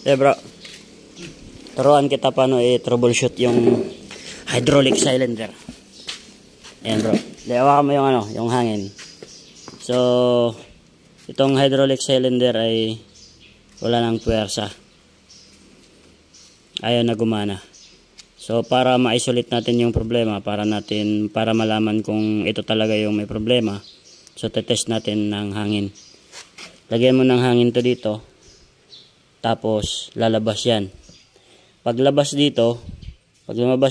Bro, turuan kita paano i-troubleshoot yung hydraulic cylinder. Ayan bro, hawakan mo yung yung hangin. So itong hydraulic cylinder ay wala nang puwersa, ayaw na gumana. So para ma-isolate natin yung problema, para malaman kung ito talaga yung may problema, so tetest natin ng hangin. Lagyan mo ng hangin to dito, tapos lalabas yan. Pag lumabas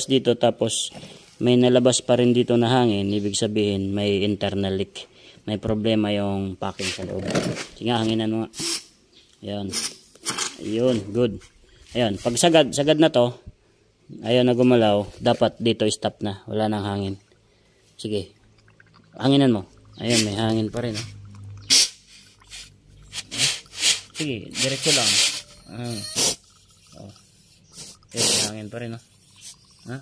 dito tapos may nalabas pa rin dito na hangin, ibig sabihin may internal leak, may problema yung packing sa loob. Sige, hanginan mo nga. Ayan, ayun, good. Ayan, pag sagad na to, ayaw na gumalaw, dapat dito stop na, wala nang hangin. Sige, hanginan mo. Ayun, may hangin pa rin. Sige, diretso lang. Okay, may hangin pa rin. May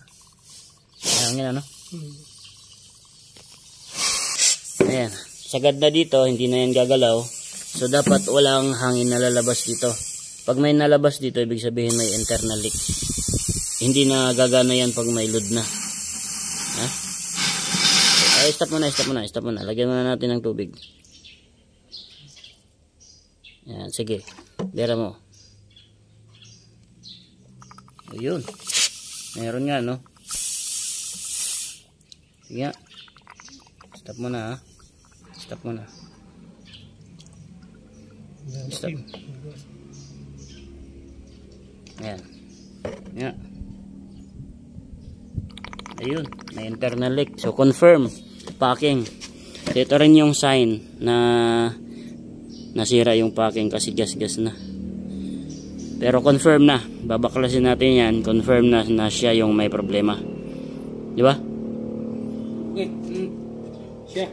hangin Ayan, sagad na dito, hindi na yan gagalaw. So dapat walang hangin na lalabas dito. Pag may nalabas dito, ibig sabihin may internal leak. Hindi na gagana yan pag may load na. Ay, stop muna. Lagyan muna natin ng tubig. Ayan, sige. Bera mo. Ayun. Meron nga, no? Sige nga. Stop muna, Stop muna. Stop. Ayan. Ayan. Ayun. May internal leak. So, confirm. Packing. So, ito rin yung sign na nasira yung packing kasi gas-gas na. Pero confirm na. Babaklasin natin yan. Confirm na siya yung may problema. Di ba? Siya.